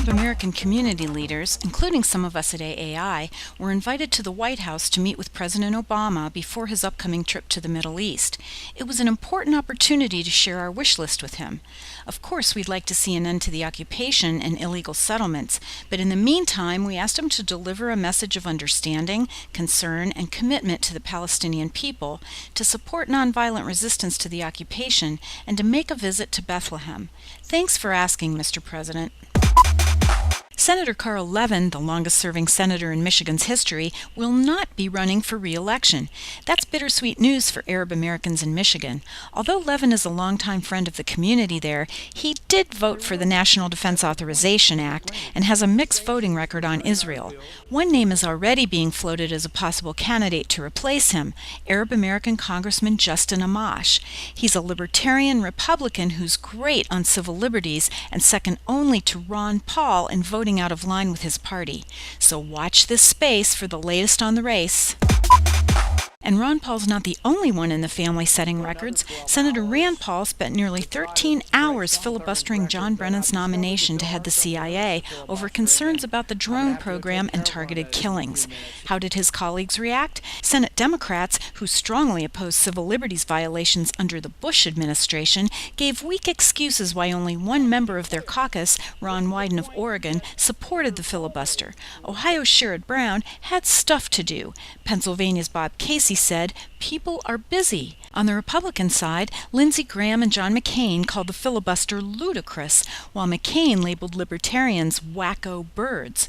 American community leaders, including some of us at AAI, were invited to the White House to meet with President Obama before his upcoming trip to the Middle East. It was an important opportunity to share our wish list with him. Of course, we'd like to see an end to the occupation and illegal settlements, but in the meantime, we asked him to deliver a message of understanding, concern, and commitment to the Palestinian people, to support nonviolent resistance to the occupation, and to make a visit to Bethlehem. Thanks for asking, Mr. President. Senator Carl Levin, the longest-serving senator in Michigan's history, will not be running for re-election. That's bittersweet news for Arab Americans in Michigan. Although Levin is a longtime friend of the community there, he did vote for the National Defense Authorization Act and has a mixed voting record on Israel. One name is already being floated as a possible candidate to replace him, Arab American Congressman Justin Amash. He's a libertarian Republican who's great on civil liberties and second only to Ron Paul in voting out of line with his party. So watch this space for the latest on the race. And Ron Paul's not the only one in the family setting records. Senator Rand Paul spent nearly 13 hours filibustering John Brennan's nomination to head the CIA over concerns about the drone program and targeted killings. How did his colleagues react? Senate Democrats, who strongly opposed civil liberties violations under the Bush administration, gave weak excuses why only one member of their caucus, Ron Wyden of Oregon, supported the filibuster. Ohio's Sherrod Brown had stuff to do. Pennsylvania's Bob Casey said, "People are busy." On the Republican side, Lindsey Graham and John McCain called the filibuster ludicrous, while McCain labeled libertarians wacko birds.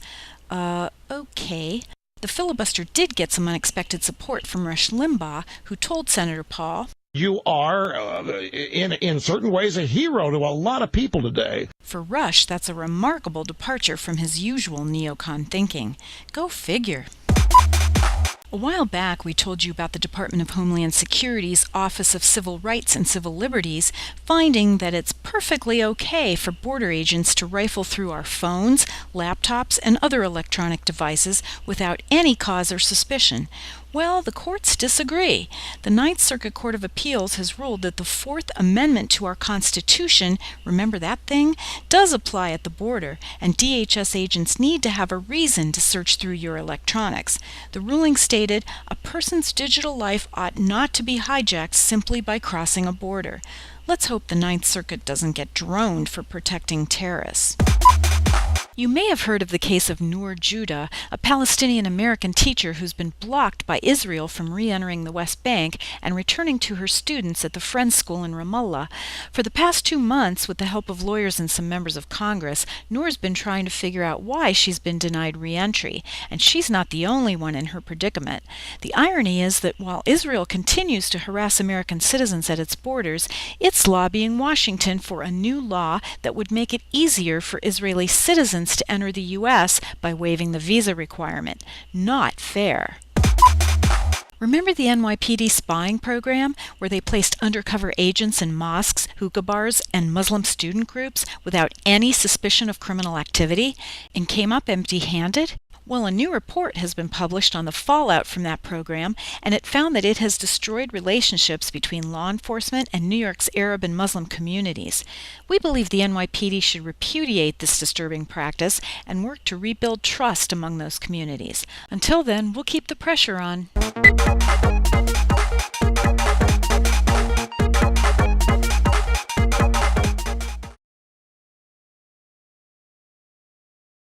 Okay. The filibuster did get some unexpected support from Rush Limbaugh, who told Senator Paul, "You are, in certain ways, a hero to a lot of people today." For Rush, that's a remarkable departure from his usual neocon thinking. Go figure. A while back, we told you about the Department of Homeland Security's Office of Civil Rights and Civil Liberties finding that it's perfectly okay for border agents to rifle through our phones, laptops, and other electronic devices without any cause or suspicion. Well, the courts disagree. The Ninth Circuit Court of Appeals has ruled that the Fourth Amendment to our Constitution, remember that thing, does apply at the border, and DHS agents need to have a reason to search through your electronics. The ruling stated, a person's digital life ought not to be hijacked simply by crossing a border. Let's hope the Ninth Circuit doesn't get droned for protecting terrorists. You may have heard of the case of Noor Judah, a Palestinian-American teacher who's been blocked by Israel from re-entering the West Bank and returning to her students at the Friends School in Ramallah. For the past 2 months, with the help of lawyers and some members of Congress, Noor's been trying to figure out why she's been denied re-entry, and she's not the only one in her predicament. The irony is that while Israel continues to harass American citizens at its borders, it's lobbying Washington for a new law that would make it easier for Israeli citizens to enter the U.S. by waiving the visa requirement. Not fair. Remember the NYPD spying program, where they placed undercover agents in mosques, hookah bars, and Muslim student groups without any suspicion of criminal activity, and came up empty-handed? Well, a new report has been published on the fallout from that program, and it found that it has destroyed relationships between law enforcement and New York's Arab and Muslim communities. We believe the NYPD should repudiate this disturbing practice and work to rebuild trust among those communities. Until then, we'll keep the pressure on.